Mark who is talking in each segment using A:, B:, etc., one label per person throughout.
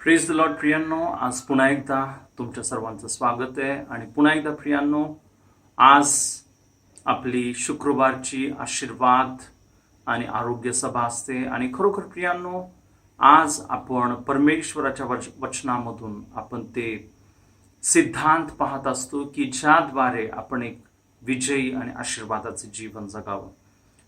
A: Praise the Lord प्रियांनो, आज पुन्हा एकदा तुमच्या सर्वांचं स्वागत आहे. आणि पुन्हा एकदा प्रियांनो, आज आपली शुक्रवारची आशीर्वाद आणि आरोग्य सभा असते. आणि खरोखर प्रियांनो, आज आपण परमेश्वराच्या वचनामधून आपण ते सिद्धांत पाहत असतो की ज्याद्वारे आपण एक विजयी आणि आशीर्वादाचे जीवन जगावं.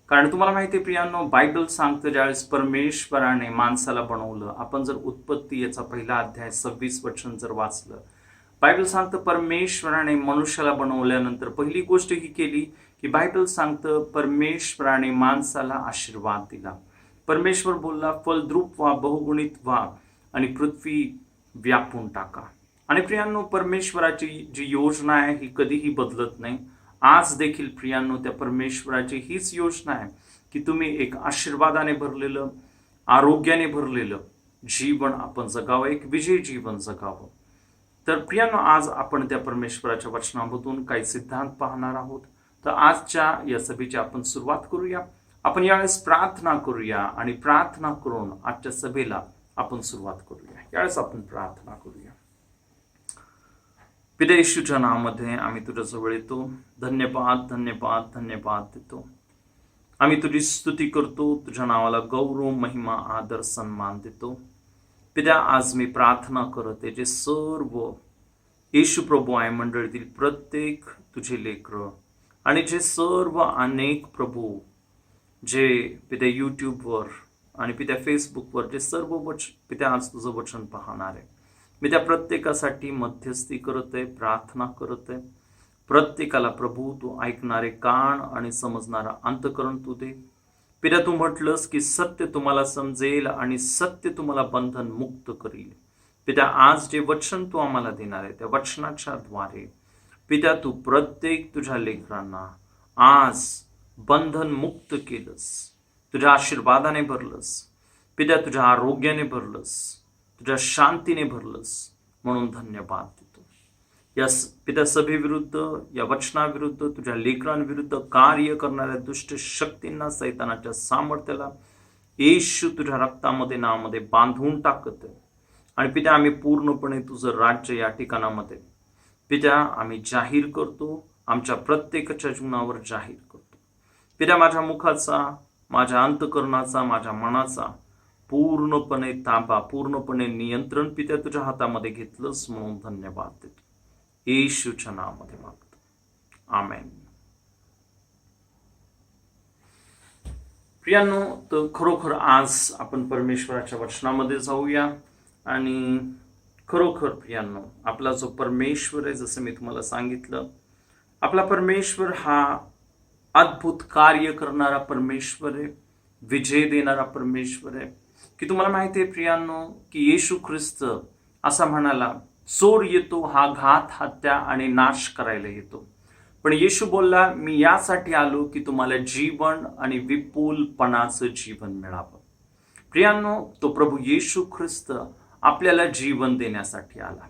A: कारण तुम्हाला माहिती आहे प्रियांनो, बायबल सांगतं ज्यावेळेस परमेश्वराने माणसाला बनवलं, आपण जर उत्पत्ती याचा पहिला अध्याय 26 वचन जर वाचलं, बायबल सांगतं परमेश्वराने मनुष्याला बनवल्यानंतर पहिली गोष्ट ही केली की बायबल सांगतं परमेश्वराने माणसाला आशीर्वाद दिला. परमेश्वर बोलला, फलद्रूप व्हा, बहुगुणित व्हा आणि पृथ्वी व्यापून टाका. आणि प्रियांनो, परमेश्वराची जी योजना आहे ही कधीही बदलत नाही. आज देखील प्रियांनो, त्या परमेश्वराची हीच योजना आहे की तुम्ही एक आशीर्वादाने भरलेलं, आरोग्याने भरलेलं जीवन आपण जगावं, एक विजयी जीवन जगावं. तर प्रियांनो, आज आपण त्या परमेश्वराच्या वचनामधून काही सिद्धांत पाहणार आहोत. तर आजच्या या सभेची आपण सुरुवात करूया. आपण यावेळेस प्रार्थना करूया आणि प्रार्थना करून आजच्या सभेला आपण सुरुवात करूया. यावेळेस आपण प्रार्थना करूया. पिता येशूच्या नावामध्ये आम्ही तुझ्याजवळ येतो. धन्यवाद धन्यवाद धन्यवाद देतो. आम्ही तुझी स्तुती करतो, तुझ्या नावाला गौरव, महिमा, आदर, सन्मान देतो. पिता, आज मी प्रार्थना करते जे सर्व येशू प्रभू आहे मंडळीतील प्रत्येक तुझे लेकरं आणि जे सर्व अनेक प्रभू जे पिता यूट्यूबवर आणि पिता फेसबुकवर जे सर्व पिता आज तुझं वचन पाहणार आहे, मी त्या प्रत्येकासाठी मध्यस्थी करते, प्रार्थना करते. प्रत्येकाला प्रभू तू ऐकणारे कान आणि समजणारा अंतःकरण तू दे. पिता, तू म्हटलंस की सत्य तुम्हाला समजेल आणि सत्य तुम्हाला बंधन मुक्त करील. पिता, आज जे वचन तू आम्हाला देणार आहे त्या वचनाच्या द्वारे पिता तू प्रत्येक तुझ्या लेकरांना आज बंधन मुक्त केलंस, तुझ्या आशीर्वादाने भरलंस. पिता, तुझ्या आरोग्याने भरलंस, तुझ्या शांतीने भरलंस, म्हणून धन्यवाद देतो. या पिता सभेविरुद्ध, या वचनाविरुद्ध, तुझ्या लेकरांविरुद्ध कार्य करणाऱ्या दुष्ट शक्तींना, सैतानाच्या सामर्थ्याला येशू तुझ्या रक्तामध्ये, नावामध्ये बांधून टाकत आहे. आणि पिता, आम्ही पूर्णपणे तुझं राज्य या ठिकाणामध्ये पिता आम्ही जाहीर करतो, आमच्या प्रत्येकाच्या जीवनावर जाहीर करतो. पिता, माझ्या मुखाचा, माझ्या अंतःकरणाचा, माझ्या मनाचा पूर्णपणे ताबा, पूर्णपणे नियंत्रण पित्या तुझ्या हातामध्ये घेतलंस, म्हणून धन्यवाद देतो. येशूच्या नावामध्ये मागतो, आमेन. प्रियांनो, तर खरोखर आज आपण परमेश्वराच्या वचनामध्ये जाऊया. आणि खरोखर प्रियांनो, आपला जो परमेश्वर आहे, जसं मी तुम्हाला सांगितलं, आपला परमेश्वर हा अद्भुत कार्य करणारा परमेश्वर आहे, विजय देणारा परमेश्वर आहे. की तुम्हाला माहिती आहे प्रियांनो की येशू ख्रिस्त असा म्हणाला, चोर येतो हा घात, हत्या आणि नाश करायला येतो, पण येशू बोलला, मी यासाठी आलो की तुम्हाला जीवन आणि विपुलपणाचं जीवन मिळावं. प्रियांनो, तो प्रभू येशू ख्रिस्त आपल्याला जीवन देण्यासाठी आला.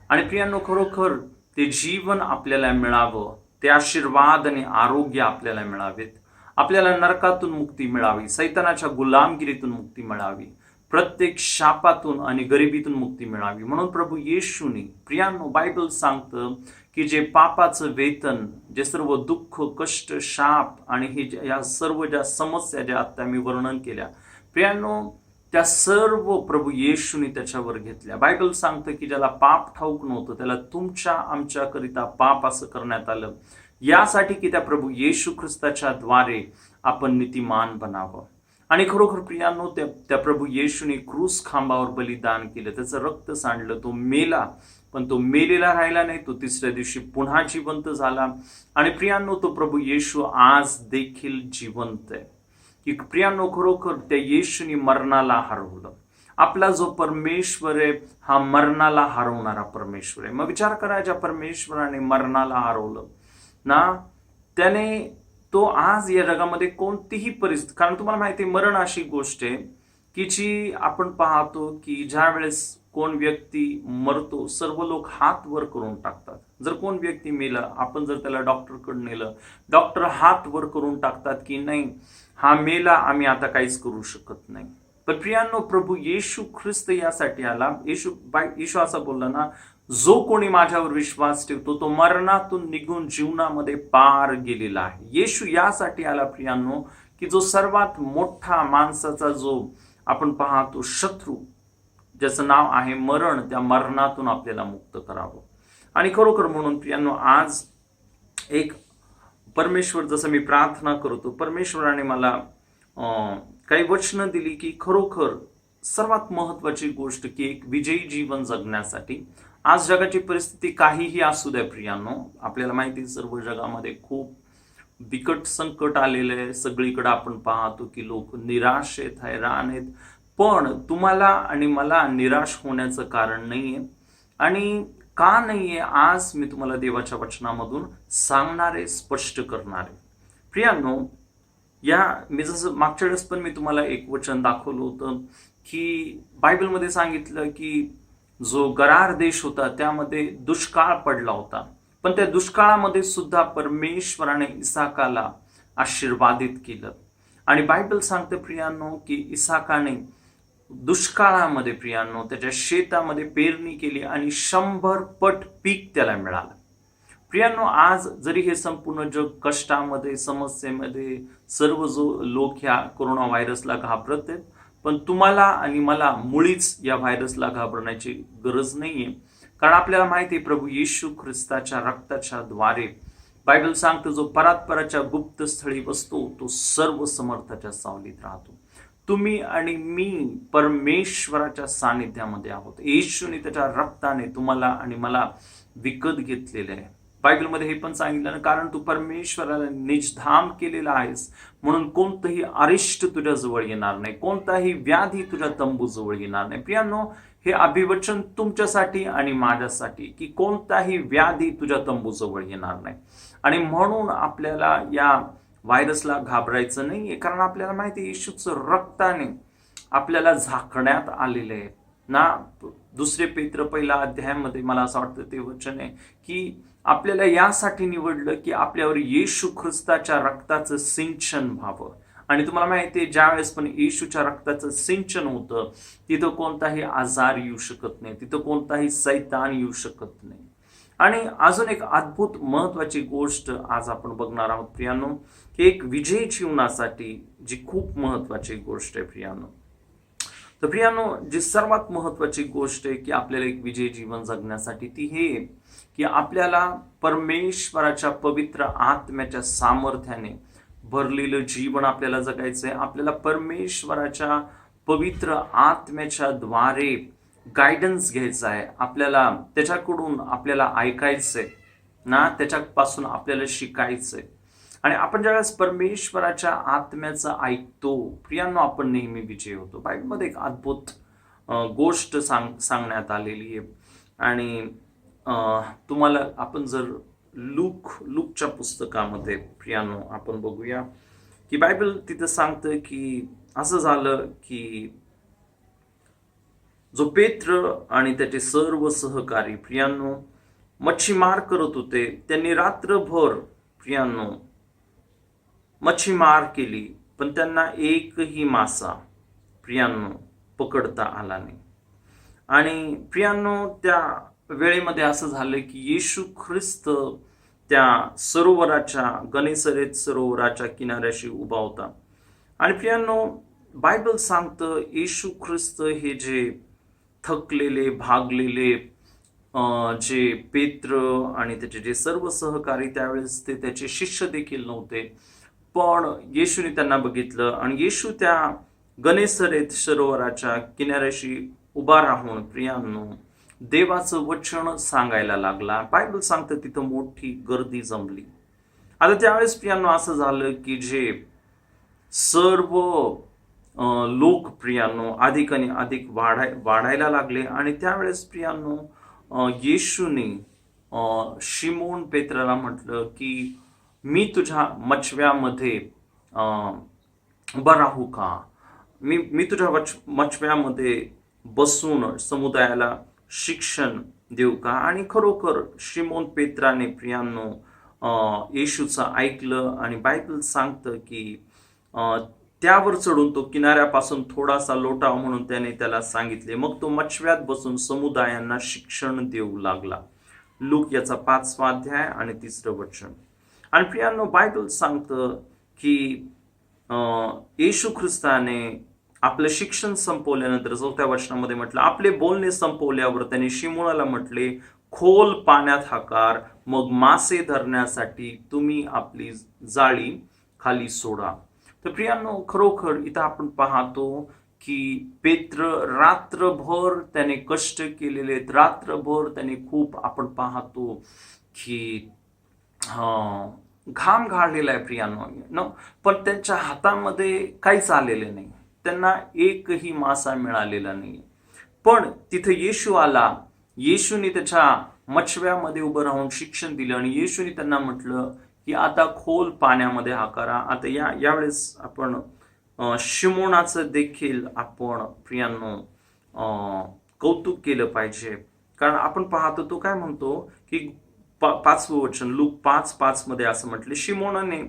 A: आणि प्रियांनो, खरोखर ते जीवन आपल्याला मिळावं, ते आशीर्वाद आणि आरोग्य आपल्याला मिळावेत, आपल्याला नरकातून मुक्ती मिळावी, सैतानाच्या गुलामगिरीतून मुक्ती मिळावी, प्रत्येक शापातून आणि गरिबीतून मुक्ती मिळावी. म्हणून प्रभू येशूने, प्रियांनो, बायबल सांगतं की जे पापाचं वेतन, जे सर्व दुःख, कष्ट, शाप आणि हे या सर्व ज्या समस्या ज्या आता मी वर्णन केल्या प्रियांनो, त्या सर्व प्रभू येशूने त्याच्यावर घेतल्या. बायबल सांगतं की ज्याला पाप ठाऊक नव्हतं त्याला तुमच्या आमच्याकरिता पाप असं करण्यात आलं, यासाठी की त्या प्रभू येशू ख्रिस्ताच्या द्वारे आपण नीतिमान बनावं. आणि खरोखर प्रियांनो, त्या प्रभू येशूने क्रूस खांबावर बलिदान केलं, त्याचं रक्त सांडलं, तो मेला, पण तो मेलेला राहिला नाही, तो तिसऱ्या दिवशी पुन्हा जिवंत झाला. आणि प्रियांनो, तो प्रभू येशू आज देखील जिवंत आहे. की प्रियांनो, खरोखर त्या येशूने मरणाला हरवलं. आपला जो परमेश्वर आहे हा मरणाला हरवणारा परमेश्वर आहे. मग विचार करा, ज्या परमेश्वराने मरणाला हरवलं ना, त्याने तो आज या जगामध्ये कोणतीही परिस्थिती, कारण तुम्हाला माहिती आहे मरण अशी गोष्ट आहे की जी आपण पाहतो की ज्या वेळेस कोण व्यक्ती मरतो सर्व लोक हात वर करून टाकतात. जर कोण व्यक्ती मेला, आपण जर त्याला डॉक्टरकडे नेलं, डॉक्टर हात वर करून टाकतात की नाही हा मेला, आम्ही आता काहीच करू शकत नाही. पण प्रियांनो, प्रभू येशू ख्रिस्त यासाठी आला. येशू असा बोलला ना, जो कोणी माझ्यावर विश्वास ठेवतो तो मरणातून निघून जीवनामध्ये पार गेलेला आहे. येशू यासाठी आला प्रियांनो, की जो सर्वात मोठा माणसाचा जो आपण पाहतो शत्रू, ज्याचं नाव आहे मरण, त्या मरणातून आपल्याला मुक्त करावं. आणि खरोखर म्हणून प्रियांनो, आज एक परमेश्वर, जसं मी प्रार्थना करतो, परमेश्वराने मला काही वचनं दिली की खरोखर सर्वात महत्वाची गोष्ट की एक विजयी जीवन जगण्यासाठी आज जगाची परिस्थिती काहीही असू द्या प्रियांनो, आपल्याला माहिती सर्व जगामध्ये खूप बिकट संकट आलेले आहे. सगळीकडे आपण पाहतो की लोक निराश आहेत, हैराण आहेत. पण तुम्हाला आणि मला निराश होण्याचं कारण नाहीये. आणि का नाहीये, आज मी तुम्हाला देवाच्या वचनामधून सांगणारे, स्पष्ट करणारे. प्रियांनो, मी जसं मागच्या वेळेस पण मी तुम्हाला एक वचन दाखवलं होतं की बायबलमध्ये सांगितलं की जो गरार देश होता त्यामध्ये दुष्काळ पडला होता, पण त्या दुष्काळामध्ये सुद्धा परमेश्वराने इसाकाला आशीर्वादित केलं. आणि बायबल सांगते प्रियांनो की इसाकाने दुष्काळामध्ये प्रियांनो त्याच्या शेतामध्ये पेरणी केली आणि 100 पट पीक त्याला मिळालं. प्रियांनो, आज जरी हे संपूर्ण जग कष्टामध्ये, समस्येमध्ये, सर्व जो लोक ह्या कोरोना व्हायरसला घाबरत आहेत, पण तुम्हाला आणि मला मुळीच या व्हायरसला घाबरण्याची गरज नाहीये. कारण आपल्याला माहिती आहे प्रभू येशू ख्रिस्ताच्या रक्ताच्या द्वारे बायबल सांगतो, जो परात्पराच्या गुप्त स्थळी बसतो तो सर्व समर्थाच्या सावलीत राहतो. तुम्ही आणि मी परमेश्वराच्या सानिध्यामध्ये आहोत. येशूने त्याच्या रक्ताने तुम्हाला आणि मला विकत घेतलेले आहे. बायबलमध्ये हे पण सांगितलं ना, कारण तू परमेश्वराला निजधाम केलेला आहेस म्हणून कोणतंही अरिष्ट तुझ्या जवळ येणार नाही, कोणताही व्याधी तुझ्या तंबू जवळ येणार नाही. प्रियांनो, हे अभिवचन तुमच्यासाठी आणि माझ्यासाठी की कोणताही व्याधी तुझ्या तंबू जवळ येणार नाही. आणि म्हणून आपल्याला या व्हायरसला घाबरायचं नाहीये, कारण आपल्याला माहिती आहे येशूचं रक्ताने आपल्याला झाकण्यात आलेले आहे ना. 2 पेत्र पहिला अध्यायामध्ये मला असं वाटतं ते वचन आहे की आपल्याला यासाठी निवडलं की आपल्यावर येशू ख्रिस्ताच्या रक्ताचं सिंचन व्हावं. आणि तुम्हाला माहिती आहे, ज्यावेळेस पण येशूच्या रक्ताचं सिंचन होतं तिथं कोणताही आजार येऊ शकत नाही, तिथं कोणताही सैतान येऊ शकत नाही. आणि अजून एक अद्भुत महत्वाची गोष्ट आज आपण बघणार आहोत प्रियांनो, की एक विजयी जीवनासाठी जी खूप महत्वाची गोष्ट आहे प्रियांनो. तर प्रियांनो, जी सर्वात महत्वाची गोष्ट आहे की आपल्याला एक विजयी जीवन जगण्यासाठी ती हे की आपल्याला परमेश्वराच्या पवित्र आत्म्याच्या सामर्थ्याने भरलेलं जीवन आपल्याला जगायचंय. आपल्याला परमेश्वराच्या पवित्र आत्म्याच्या द्वारे गायडन्स घ्यायचा आहे. आपल्याला त्याच्याकडून आपल्याला ऐकायचंय ना, त्याच्यापासून आपल्याला शिकायचंय. आणि आपण ज्यावेळेस परमेश्वराच्या आत्म्याचं ऐकतो प्रियांनो, आपण नेहमी विजयी होतो. बायबलमध्ये एक अद्भुत गोष्ट सांगण्यात आलेली आहे. आणि तुम्हाला आपण जर लूकच्या पुस्तकामध्ये प्रियांनो आपण बघूया की बायबल तिथं सांगतं की असं झालं की जो पेत्र आणि त्याचे सर्व सहकारी प्रियांनो मच्छीमार करत होते, त्यांनी रात्रभर प्रियांनो मच्छीमार केली, पण त्यांना एकही मासा प्रियांनो पकडता आला नाही. आणि प्रियांनो, त्या वेळेमध्ये असं झालं की येशू ख्रिस्त त्या सरोवराच्या, गनेसरेत सरोवराच्या किनाऱ्याशी उभा होता. आणि प्रियांनो, बायबल सांगतं येशू ख्रिस्त हे जे थकलेले, भागलेले जे पेत्र आणि त्याचे जे सर्व सहकारी, त्यावेळेस ते त्याचे शिष्य देखील नव्हते, पण येशूने त्यांना बघितलं आणि येशू त्या गनेसरेत सरोवराच्या किनाऱ्याशी उभा राहून प्रियांनो देवाचं वचन सांगायला लागला. बायबल सांगतं तिथं मोठी गर्दी जमली. आता त्यावेळेस प्रियांनो असं झालं की जे सर्व लोक प्रियांनो अधिक आणि अधिक वाढायला लागले. आणि त्यावेळेस प्रियांनो येशूने शिमोन पेत्राला म्हटलं की मी तुझ्या मचव्यामध्ये उभा राहू का, मी तुझ्या मचव्यामध्ये बसून समुदायाला शिक्षण देऊ का. आणि खरोखर शिमोन पेत्राने प्रियांनो येशूचं ऐकलं. आणि बायबल सांगतं की त्यावर चढून तो किनाऱ्यापासून थोडासा लोटावा म्हणून त्याने त्याला सांगितले. मग तो मच्छव्यात बसून समुदायांना शिक्षण देऊ लागला. लूक याचा 5वा अध्याय आणि 3रं वचन. आणि प्रियांनो, बायबल सांगतं की येशू ख्रिस्ताने आपलं शिक्षण संपवल्यानंतर 4थ्या वचनामध्ये म्हटलं, आपले बोलणे संपवल्यावर त्याने शिमोनाला म्हटले, खोल पाण्यात हाकार, मग मासे धरण्यासाठी तुम्ही आपली जाळी खाली सोडा. तर प्रियांनो, खरोखर इथं आपण पाहतो की पेत्र रात्रभर त्याने कष्ट केलेले, रात्रभर त्याने खूप आपण पाहतो की घाम गाळलेला आहे प्रियांनो, पण त्यांच्या हातामध्ये काहीच आलेलं नाही, त्यांना एकही मासा मिळालेला नाही. पण तिथे येशू आला, येशूने त्याच्या मच्छव्यामध्ये उभं राहून शिक्षण दिलं आणि येशूने त्यांना म्हटलं की आता खोल पाण्यामध्ये हाकारा. आता यावेळेस आपण शिमोनाचं देखील आपण प्रियांनो कौतुक केलं पाहिजे, कारण आपण पाहतो तो काय म्हणतो की 5वं वचन लूक 5:5 मध्ये असं म्हटले, शिमोनाने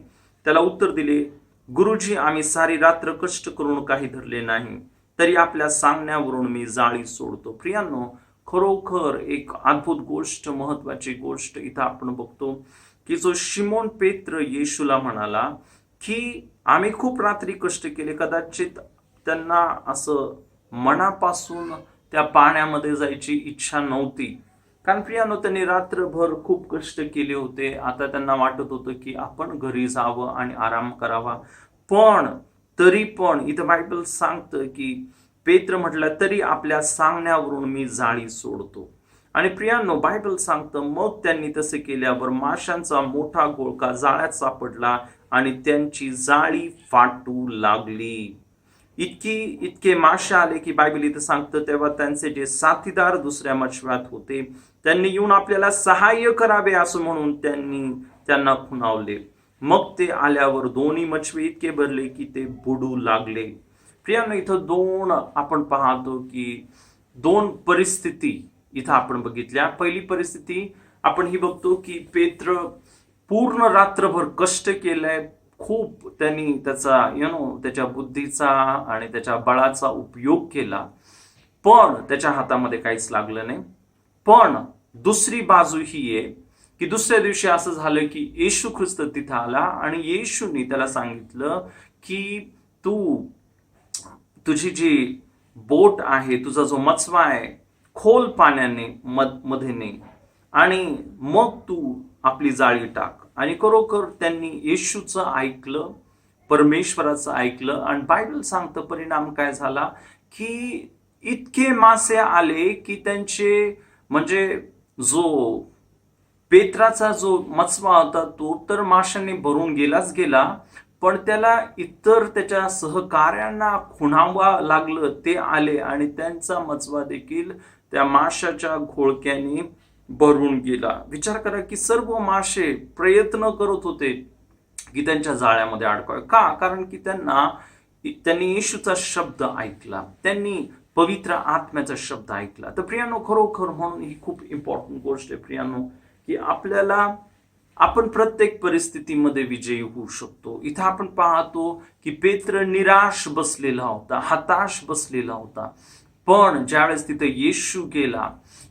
A: त्याला उत्तर दिले, गुरुजी, आम्ही सारी रात्र कष्ट करून काही धरले नाही, तरी आपल्या सांगण्यावरून मी जाळी सोडतो. प्रियांनो, खरोखर एक अद्भुत गोष्ट, महत्वाची गोष्ट इथं आपण बघतो की जो शिमोन पेत्र येशूला म्हणाला की आम्ही खूप रात्री कष्ट केले, कदाचित त्यांना असं मनापासून त्या पाण्यामध्ये जायची इच्छा नव्हती, कारण प्रियांनो त्यांनी रात्रभर खूप कष्ट केले होते. आता त्यांना वाटत होतं की आपण घरी जावं आणि आराम करावा. पण तरी पण इथं बायबल सांगतं की पेत्र म्हटलं, तरी आपल्या सांगण्यावरून मी जाळी सोडतो. आणि प्रियांनो, बायबल सांगतं मग त्यांनी तसे केल्यावर माशांचा मोठा गोळका जाळ्यात सापडला आणि त्यांची जाळी फाटू लागली. इतके मासे आले की बायबल इथं सांगतं तेव्हा त्यांचे जे साथीदार दुसऱ्या मच्छव्यात होते त्यांनी येऊन आपल्याला सहाय्य करावे असं म्हणून त्यांना खुणावले. मग ते आल्यावर दोन्ही मच्छवे इतके भरले की ते बुडू लागले. प्रियांनो, इथं आपण पाहतो की 2 परिस्थिती इथं आपण बघितल्या. पहिली परिस्थिती आपण ही बघतो की पेत्र पूर्ण रात्रभर कष्ट केलंय, खूप त्यांनी त्याच्या बुद्धीचा आणि त्याच्या बळाचा उपयोग केला, पण त्याच्या हातामध्ये काहीच लागलं नाही. पण दुसरी बाजू ही आहे की दुसऱ्या दिवशी असं झालं की येशू ख्रिस्त तिथं आला आणि येशूने त्याला सांगितलं की तुझी जी बोट आहे, तुझा जो मचवा आहे, खोल पाण्याने मध्ये ने आणि मग तू आपली जाळी टाक. आणि खरोखर त्यांनी येशूचं ऐकलं, परमेश्वराचं ऐकलं आणि बायबल सांगतं परिणाम काय झाला की इतके मासे आले की त्यांचे म्हणजे जो पेत्राचा जो मचवा होता तो तर माशांनी भरून गेला, पण त्याला इतर त्याच्या सहकार्यांना खुणावा लागलं. ते आले आणि त्यांचा मचवा देखील त्या माशाच्या घोळक्याने भरून गेला. विचार करा की सर्व मासे प्रयत्न करत होते की त्यांच्या जाळ्यामध्ये अडकावे. का? कारण की त्यांनी येशूचा शब्द ऐकला, त्यांनी पवित्र आत्म्याचा शब्द ऐकला. तर प्रियांनो, खरोखर म्हणून ही खूप इम्पॉर्टंट गोष्ट आहे प्रियांनो की आपण प्रत्येक परिस्थितीमध्ये विजयी होऊ शकतो. इथं आपण पाहतो की पेत्र निराश बसलेला होता, हताश बसलेला होता, पण ज्यावेळेस तिथे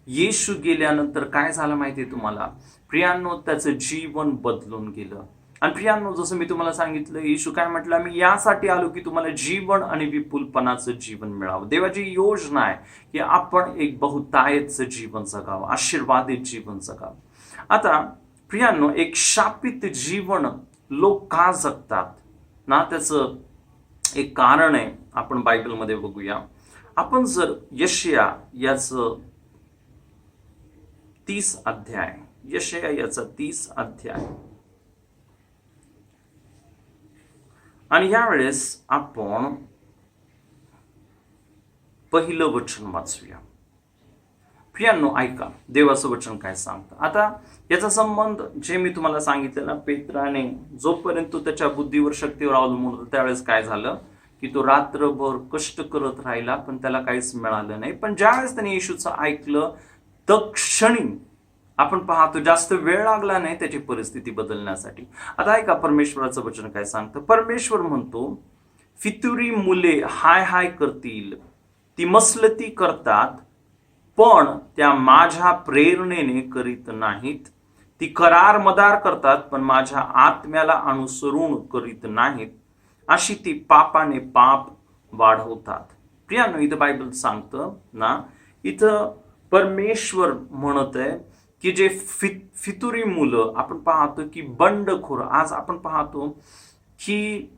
A: येशू गेल्यानंतर काय झालं माहितीये तुम्हाला प्रियांनो, त्याचं जीवन बदलून गेलं. आणि प्रियांनो, जसं मी तुम्हाला सांगितलं, येशू काय म्हटलं, मी यासाठी आलो की तुम्हाला जीवन आणि विपुलपणाचं जीवन मिळावं. देवाची योजना आहे की आपण एक बहुतायतचं जीवन जगावं, आशीर्वादित जीवन जगावं. आता प्रियांनो, एक शापित जीवन लोक का जगतात ना, त्याचं एक कारण आहे. आपण बायबलमध्ये बघूया. आपण जर यशाया याचं 30 अध्याय, यशाया याचा 30 अध्याय आणि यावेळेस आपण पहिलं वचन वाचूया. प्रियांनो, ऐका देवाचं वचन काय सांगतं. आता याचा संबंध जे मी तुम्हाला सांगितलं ना, पेत्राने जोपर्यंत त्याच्या बुद्धीवर शक्तीवर अवलंबून होता त्यावेळेस काय झालं की तो रात्रभर कष्ट करत राहिला, पण त्याला काहीच मिळालं नाही. पण ज्यावेळेस त्याने येशूचं ऐकलं तत्क्षणी आपण पाहतो जास्त वेळ लागला नाही त्याची परिस्थिती बदलण्यासाठी. आता ऐका परमेश्वराचं वचन काय सांगतं. परमेश्वर म्हणतो फितुरी मुले हाय हाय करतील, ती मसलती करतात, पण त्या माझ्या प्रेरणेने करीत नाहीत. ती करार मदार करतात, पण माझ्या आत्म्याला अनुसरून करीत नाहीत. अशी ती पापाने पाप वाढवतात. प्रियानो, इथं बायबल सांगतं ना, इथं परमेश्वर म्हणत आहे की जे फितुरी मुलं आपण पाहतो की बंडखोर, आज आपण पाहतो की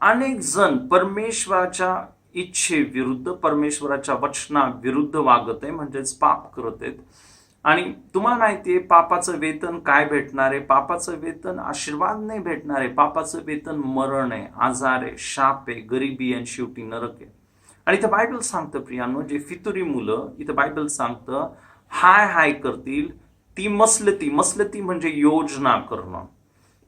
A: अनेक जण परमेश्वराच्या इच्छेविरुद्ध, परमेश्वराच्या वचनाविरुद्ध वागत आहे, म्हणजेच पाप करत आहेत. आणि तुम्हाला माहितीये पापाचं वेतन काय भेटणार आहे? पापाचं वेतन आशीर्वाद नाही भेटणार आहे. पापाचं वेतन मरण आहे, आजार आहे, शाप आहे, गरिबी आणि शेवटी नरक आहे. आणि इथं बायबल सांगतं प्रियांनो, जे फितुरी मुलं, इथं बायबल सांगतं हाय हाय करतील, ती मसलती म्हणजे योजना करणं,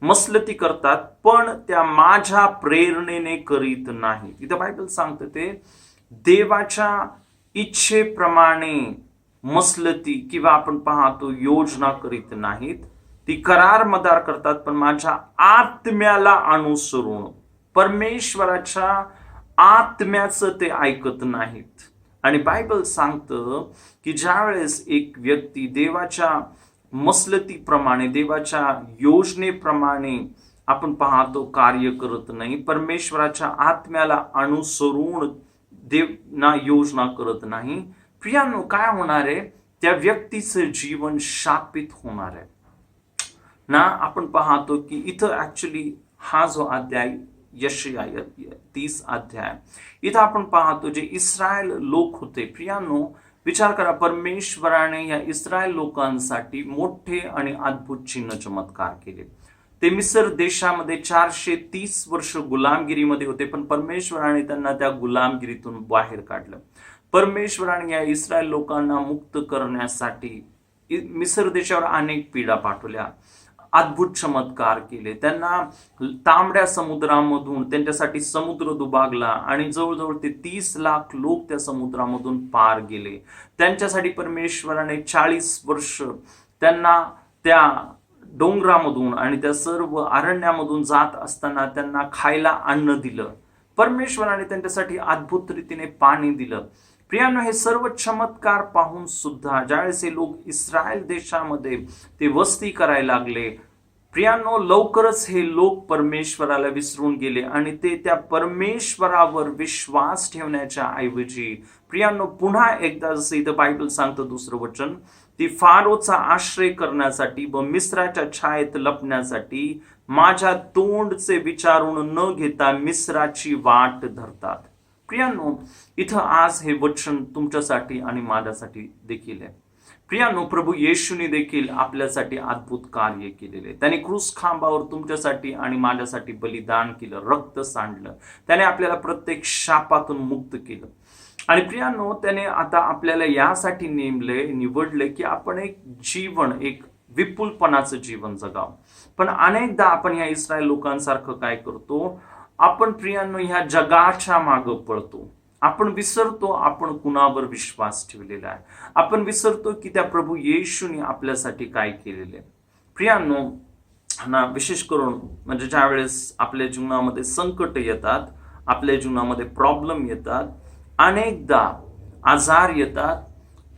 A: मसलती करतात, पण त्या माझ्या प्रेरणेने करीत नाही. इथं बायबल सांगतं ते देवाच्या इच्छेप्रमाणे मसलती किंवा आपण पाहतो योजना करीत नाहीत. ती करार मदार करतात, पण माझ्या आत्म्याला अनुसरून, परमेश्वराच्या आत्म्याचं ते ऐकत नाहीत. आणि बायबल सांगतं की ज्यावेळेस एक व्यक्ती देवाच्या मसलतीप्रमाणे, देवाच्या योजनेप्रमाणे आपण पाहतो कार्य करत नाही, परमेश्वराच्या आत्म्याला अनुसरून देवना योजना करत नाही, प्रियांनो, काय होणार आहे? त्या व्यक्तीचं जीवन शापित होणार आहे ना. आपण पाहतो की इथं ऍक्च्युली हा जो अध्याय यशाया 30 अध्याय, इथं आपण पाहतो जे इस्रायल लोक होते, प्रियांनो विचार करा, परमेश्वराने या इस्रायल लोकांसाठी मोठे आणि अद्भुत चिन्ह चमत्कार केले. ते मिस्र देशामध्ये 430 वर्ष गुलामगिरीमध्ये होते, पण परमेश्वराने त्यांना त्या गुलामगिरीतून बाहेर काढलं. परमेश्वराने या इस्रायल लोकांना मुक्त करण्यासाठी मिस्र देशावर अनेक पीडा पाठवल्या, अद्भुत चमत्कार केले. त्यांना तांबड्या समुद्रामधून त्यांच्यासाठी समुद्र दुभागला आणि जवळजवळ ते 30 लाख लोक त्या समुद्रामधून पार गेले. त्यांच्यासाठी परमेश्वराने 40 वर्ष त्यांना त्या डोंगरामधून आणि त्या सर्व अरण्यामधून जात असताना त्यांना खायला अन्न दिलं. परमेश्वराने त्यांच्यासाठी अद्भुत रीतीने पाणी दिलं. प्रियांनो, हे सर्व चमत्कार पाहून सुद्धा ज्यावेळेस हे लोक इस्रायल देशामध्ये ते वस्ती करायला लागले, प्रियांनो, लवकरच हे लोक परमेश्वराला विसरून गेले आणि ते त्या परमेश्वरावर विश्वास ठेवण्याच्या ऐवजी, प्रियांनो, पुन्हा एकदा जसं इथं बायबल सांगतं दुसरं वचन, ती फारोचा आश्रय करण्यासाठी व मिस्राच्या छायेत लपण्यासाठी माझ्या तोंडचे विचारून न घेता मिस्राची वाट धरतात. प्रियांनो, इथं आज हे वचन तुमच्यासाठी आणि माझ्यासाठी देखील आहे. प्रियांनो, प्रभू येशूने देखील आपल्यासाठी अद्भुत कार्य केलेले. त्याने क्रूस खांबावर तुमच्यासाठी आणि माझ्यासाठी बलिदान केलं, रक्त सांडलं. त्याने आपल्याला प्रत्येक शापातून मुक्त केलं. आणि प्रियांनो, त्याने आता आपल्याला यासाठी निवडले की आपण एक जीवन, एक विपुलपणाचं जीवन जगावं. पण अनेकदा आपण या इस्रायल लोकांसारखं काय करतो? आपण प्रियांनो ह्या जगाच्या मागं पळतो. आपण विसरतो आपण कुणावर विश्वास ठेवलेला आहे. आपण विसरतो की त्या प्रभू येशूने आपल्यासाठी काय केलेले. प्रियांनो ना, विशेष करून म्हणजे ज्या वेळेस आपल्या जीवनामध्ये संकट येतात, आपल्या जीवनामध्ये प्रॉब्लेम येतात, अनेकदा आजार येतात,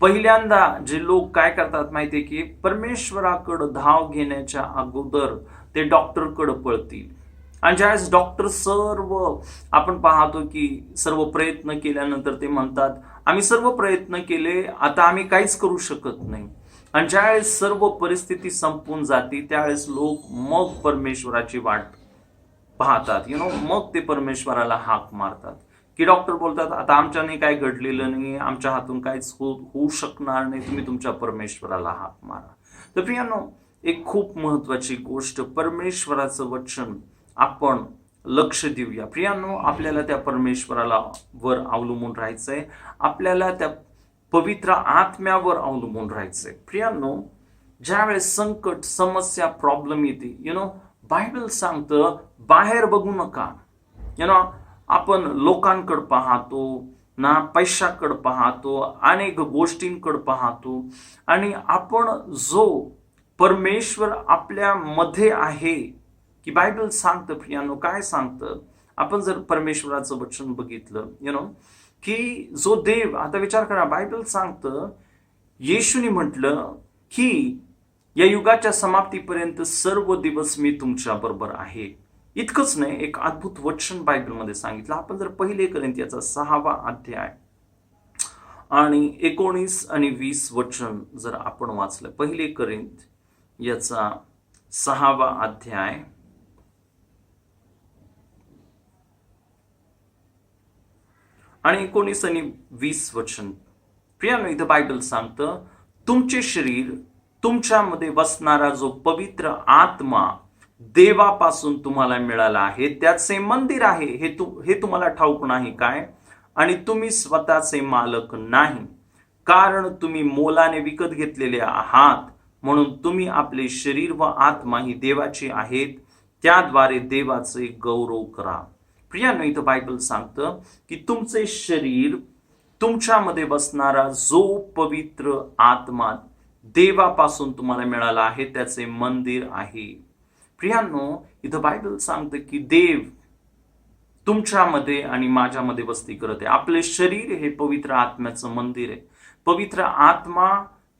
A: पहिल्यांदा जे लोक काय करतात माहितीये की परमेश्वराकडे धाव घेण्याच्या अगोदर ते डॉक्टरकडे पळतील. आणि ज्यावेळेस डॉक्टर सर्व आपण पाहतो की सर्व प्रयत्न केल्यानंतर ते म्हणतात आम्ही सर्व प्रयत्न केले, आता आम्ही काहीच करू शकत नाही. आणि ज्यावेळेस सर्व परिस्थिती संपून जाते त्यावेळेस लोक मग परमेश्वराची वाट पाहतात, मग ते परमेश्वराला हाक मारतात की डॉक्टर बोलतात आता आमच्याने काय घडलेलं नाही, आमच्या हातून काहीच होऊ शकणार नाही, तुम्ही तुमच्या परमेश्वराला हाक मारा. तर प्रियांनो, एक खूप महत्वाची गोष्ट, परमेश्वराचं वचन आपण लक्ष देऊया. प्रियांनो, आपल्याला त्या परमेश्वराला वर अवलंबून राहायचंय, आपल्याला त्या पवित्र आत्म्यावर अवलंबून राहायचंय. प्रियांनो, ज्यावेळेस संकट, समस्या, प्रॉब्लेम येते, बायबल सांगतं बाहेर बघू नका. आपण लोकांकडे पाहतो ना, पैशाकडे पाहतो, अनेक गोष्टींकडे पाहतो, आणि आपण जो परमेश्वर आपल्या मध्ये आहे की बायबल सांगतं प्रियांनो, काय सांगतं? आपण जर परमेश्वराचं वचन बघितलं की जो देव, आता विचार करा, बायबल सांगतं, येशूने म्हटलं की या युगाच्या समाप्तीपर्यंत सर्व दिवस मी तुमच्या बरोबर आहे. इतकंच नाही, एक अद्भुत वचन बायबलमध्ये सांगितलं. आपण जर 1 कोरिंथियाचा 6वा अध्याय आणि 19 आणि 20 वचन जर आपण वाचलं, 1 कोरिंथियाचा 6वा अध्याय आणि 19 आणि 20 वचन. प्रियानो, इथं बायबल सांगतं, तुमचे शरीर, तुमच्यामध्ये बसणारा जो पवित्र आत्मा देवापासून तुम्हाला मिळाला आहे, त्याचे मंदिर आहे हे तुम्हाला ठाऊक नाही काय? आणि तुम्ही स्वतःचे मालक नाही, कारण तुम्ही मोलाने विकत घेतलेले आहात. म्हणून तुम्ही आपले शरीर व आत्मा ही देवाची आहेत, त्याद्वारे देवाचे गौरव करा. प्रियानो, इथं बायबल सांगतं की तुमचे शरीर, तुमच्यामध्ये बसणारा जो पवित्र आत्मा देवापासून तुम्हाला मिळाला आहे, त्याचे मंदिर आहे. प्रियांनो, इथं बायबल सांगतं की देव तुमच्यामध्ये आणि माझ्यामध्ये वस्ती करत आहे. आपले शरीर हे पवित्र आत्म्याचं मंदिर आहे. पवित्र आत्मा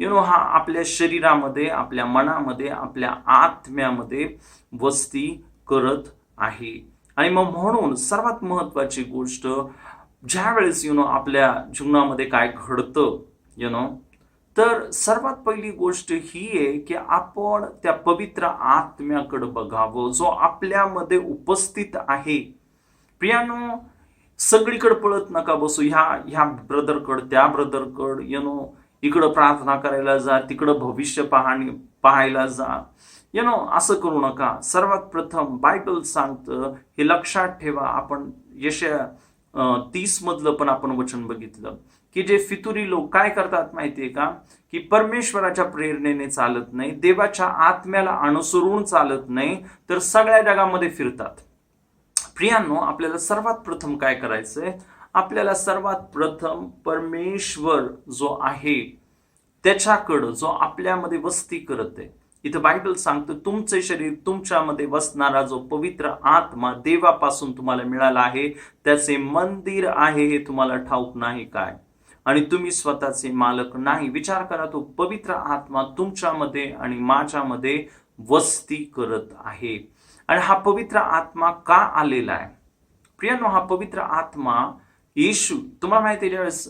A: हा आपल्या शरीरामध्ये, आपल्या मनामध्ये, आपल्या आत्म्यामध्ये वस्ती करत आहे. आणि मग म्हणून सर्वात महत्वाची गोष्ट, ज्या वेळेस आपल्या जीवनामध्ये काय घडतं तर सर्वात पहिली गोष्ट ही आहे की आपण त्या पवित्र आत्म्याकडे बघावं, जो आपल्यामध्ये उपस्थित आहे. प्रियानो, सगळीकडे पळत नका बसू, ह्या ब्रदरकड, त्या ब्रदरकड, इकडं प्रार्थना करायला जा, तिकडं भविष्य पाहायला जा, असं करू नका. सर्वात प्रथम बायबल सांगतं, हे लक्षात ठेवा. आपण यशाया 30 मधलं पण आपण वचन बघितलं की जे फितुरी लोक काय करतात माहितीये का, की परमेश्वराच्या प्रेरणेने चालत नाही, देवाच्या आत्म्याला अनुसरून चालत नाही, तर सगळ्या जगामध्ये फिरतात. प्रियांनो, आपल्याला सर्वात प्रथम काय करायचंय? आपल्याला सर्वात प्रथम परमेश्वर जो आहे त्याच्याकडं, जो आपल्यामध्ये वस्ती करत आहे. इथं बायबल सांगतं, तुमचे शरीर, तुमच्यामध्ये बसणारा जो पवित्र आत्मा देवापासून तुम्हाला मिळाला आहे, त्याचे मंदिर आहे हे तुम्हाला ठाऊक नाही काय? आणि तुम्ही स्वतःचे मालक नाही. विचार करा, तो पवित्र आत्मा तुमच्यामध्ये आणि माझ्यामध्ये वस्ती करत आहे. आणि हा पवित्र आत्मा का आलेला आहे? प्रियांनो, हा पवित्र आत्मा येशू, तुम्हाला माहिती आहे, ज्यावेळेस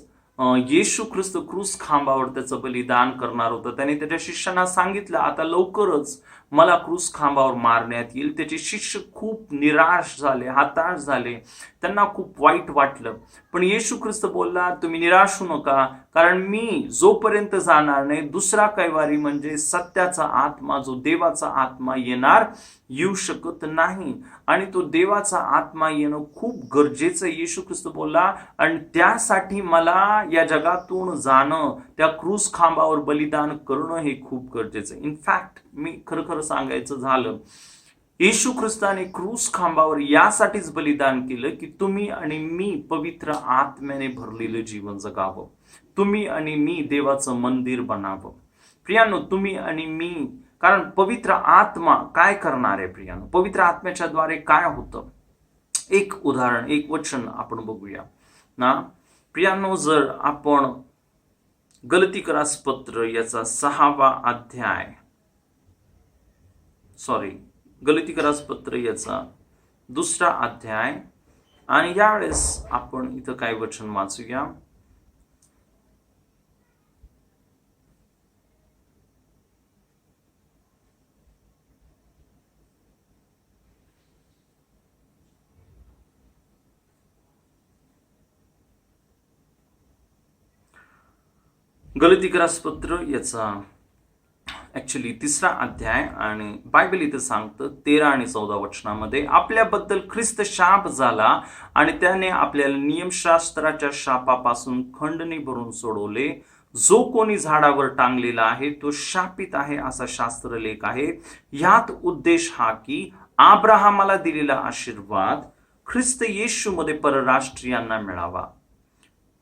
A: येशू ख्रिस्त क्रूस खांबावर त्याचं बलिदान करणार होतं, त्याने त्याच्या शिष्यांना सांगितलं, आता लवकरच मला क्रूस खांबावर मारण्यात येईल. त्याचे शिष्य खूप निराश झाले, हताश झाले, त्यांना खूप वाईट वाटलं. पण येशू ख्रिस्त बोलला, तुम्ही निराश होऊ नका, कारण मी जोपर्यंत जाणार नाही, दुसरा कैवारी म्हणजे सत्याचा आत्मा, जो देवाचा आत्मा येऊ शकत नाही. आणि तो देवाचा आत्मा येणं खूप गरजेचं येशू ख्रिस्त बोलला. आणि त्यासाठी मला या जगातून जाणं, त्या क्रूस खांबावर बलिदान करणं हे खूप गरजेचं. इनफॅक्ट मी खरं सांगायचं झालं, येशू ख्रिस्ताने क्रूस खांबावर यासाठीच बलिदान केलं की तुम्ही आणि मी पवित्र आत्म्याने भरलेलं जीवन जगावं, तुम्ही आणि मी देवाचं मंदिर बनावं. प्रियांनो, तुम्ही आणि मी, कारण पवित्र आत्मा काय करणार आहे? प्रियांनो, पवित्र आत्म्याच्या द्वारे काय होतं? एक उदाहरण, एक वचन आपण बघूया ना. प्रियांनो, जर आपण गलतीकरास पत्र याचा 6वा अध्याय, गलतीकरास पत्र याचा 2रा अध्याय, आणि यावेळेस आपण इथं काय वचन वाचूया. गलतीकरास पत्र याचा ऍक्च्युली 3रा अध्याय, आणि बायबल इथं सांगतं 13 आणि 14 वचनामध्ये, आपल्याबद्दल ख्रिस्त शाप झाला आणि त्याने आपल्याला नियमशास्त्राच्या शापापासून खंडणी भरून सोडवले. जो कोणी झाडावर टांगलेला आहे तो शापित आहे, असा शास्त्रलेख आहे. यात उद्देश हा की अब्राहमाला दिलेला आशीर्वाद ख्रिस्त येशूमध्ये परराष्ट्रीयांना मिळावा.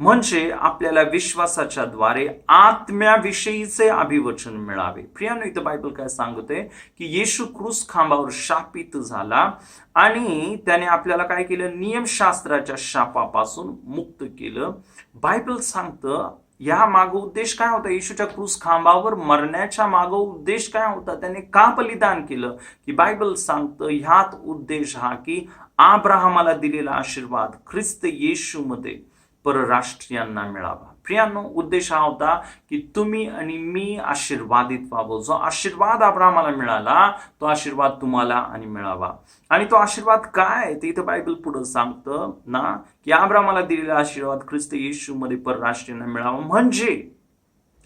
A: म्हणजे आपल्याला विश्वासाच्या द्वारे आत्म्याविषयीचे अभिवचन मिळावे. प्रियानो, इथं बायबल काय सांगते की येशू क्रूस खांबावर शापित झाला आणि त्याने आपल्याला काय केलं, नियमशास्त्राच्या शापापासून मुक्त केलं. बायबल सांगतं या मागं उद्देश काय होता, येशूच्या क्रूस खांबावर मरण्याच्या मागं उद्देश काय होता, त्याने का बलिदान केलं, की बायबल सांगतं ह्यात उद्देश हा की अब्राहमाला दिलेला आशीर्वाद ख्रिस्त येशूमध्ये परराष्ट्रीयांना मिळावा. प्रियांनो, उद्देश हा होता की तुम्ही आणि मी आशीर्वादित व्हावं. जो आशीर्वाद अब्राहमाला मिळाला तो आशीर्वाद तुम्हाला आणि मिळावा. आणि तो आशीर्वाद काय ते इथं बायबल पुढे सांगतं ना, की अब्राहमाला दिलेला आशीर्वाद ख्रिस्त येशूमध्ये परराष्ट्रीयांना मिळावा. म्हणजे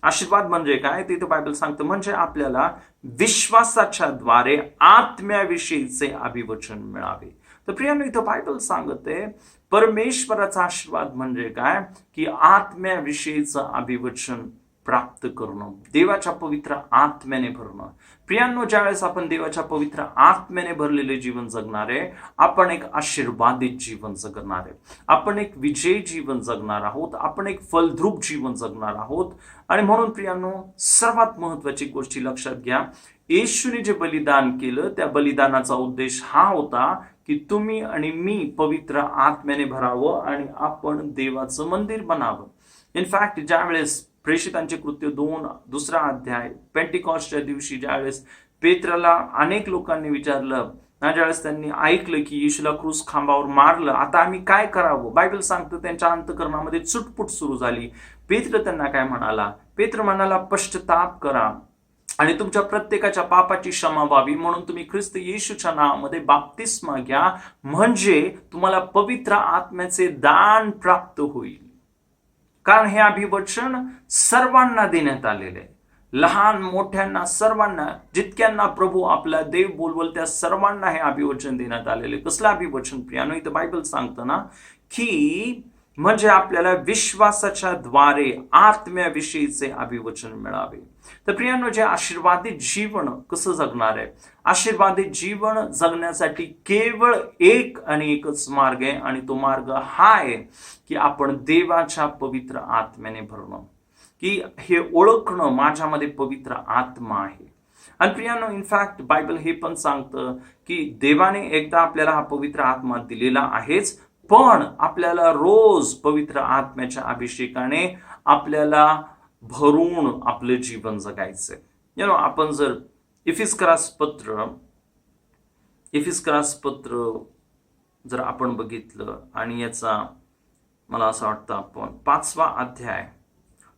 A: आशीर्वाद म्हणजे काय ते इथं बायबल सांगतं, म्हणजे आपल्याला विश्वासाच्या द्वारे आत्म्याविषयीचे अभिवचन मिळावे. तर प्रियांनो, इथं बायबल सांगते परमेश्वराचा आशीर्वाद म्हणजे काय, की आत्म्याविषयीचं अभिवचन प्राप्त करणं, देवाच्या पवित्र आत्म्याने भरणं. प्रियांनो, ज्यावेळेस आपण देवाच्या पवित्र आत्म्याने भरलेले जीवन जगणार आहे, आपण एक आशीर्वादित जीवन जगणार आहे, आपण एक विजयी जीवन जगणार आहोत, आपण एक फलद्रूप जीवन जगणार आहोत. आणि म्हणून प्रियांनो, सर्वात महत्वाची गोष्टी लक्षात घ्या, येशूने जे बलिदान केलं त्या बलिदानाचा उद्देश हा होता की तुम्ही आणि मी पवित्र आत्म्याने भरावं आणि आपण देवाचं मंदिर बनावं. इनफॅक्ट ज्यावेळेस प्रेषितांचे कृत्य 2 दुसरा अध्याय पेंटिकॉस्टच्या दिवशी ज्यावेळेस पेत्राला अनेक लोकांनी विचारलं, ज्यावेळेस त्यांनी ऐकलं की येशूला क्रूस खांबावर मारलं, आता आम्ही काय करावं, बायबल सांगतं त्यांच्या अंतःकरणामध्ये चुटपुट सुरू झाली. पेत्र त्यांना काय म्हणाला, पेत्र म्हणाला पश्चाताप करा आणि तुमच्या प्रत्येकाच्या पापाची क्षमा व्हावी म्हणून तुम्ही ख्रिस्त येशूच्या नावामध्ये बाप्तिस्मा घ्या, म्हणजे तुम्हाला पवित्र आत्म्याचे दान प्राप्त होईल. कारण हे अभिवचन सर्वांना देण्यात आलेले, लहान मोठ्यांना सर्वांना, जितक्यांना प्रभू आपला देव बोलवल त्या सर्वांना हे अभिवचन देण्यात आलेले. कसलं अभिवचन प्रियानो, इथं बायबल सांगतं ना की म्हणजे आपल्याला विश्वासाच्या द्वारे आत्म्याविषयीचे अभिवचन मिळावे. तर प्रियांनो, जे आशीर्वादित जीवन कसं जगणार आहे, आशीर्वादित जीवन जगण्यासाठी केवळ एक आणि एकच मार्ग आहे आणि तो मार्ग हा आहे की आपण देवाच्या पवित्र आत्म्याने भरणं, की हे ओळखणं माझ्यामध्ये पवित्र आत्मा आहे. आणि प्रियांनो, इनफॅक्ट बायबल हे पण सांगतं की देवाने एकदा आपल्याला हा पवित्र आत्मा दिलेला आहेच, पण आपल्याला रोज पवित्र आत्म्याच्या अभिषेकाने आपल्याला भरून आपलं जीवन जगायचंय. आपण जर इफिस्करास पत्र जर आपण बघितलं आणि याचा मला असं वाटतं आपण 5वा अध्याय,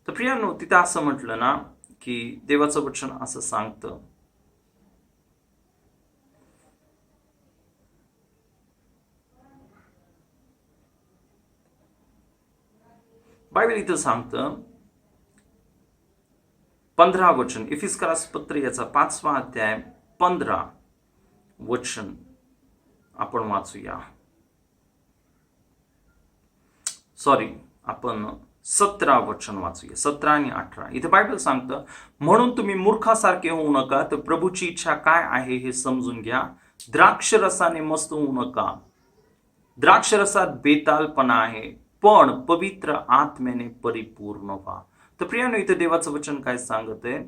A: तर प्रियांनो तिथं असं म्हटलं ना की देवाचं वचन असं सांगतं, बायबल इथं सांगतं 15 वचन, इफिस्करास पत्र याचा 5वा अध्याय 15 वचन आपण वाचूया. आपण 17 वचन वाचूया, 17 आणि 18. इथे बायबल सांगतं, म्हणून तुम्ही मूर्खासारखे होऊ नका, तर प्रभूची इच्छा काय आहे हे समजून घ्या. द्राक्षरसाने मस्त होऊ नका, द्राक्षरसात बेतालपणा आहे, पण पवित्र आत्म्याने परिपूर्ण व्हा. तर प्रियानो, इथे देवाचं वचन काय सांगत आहे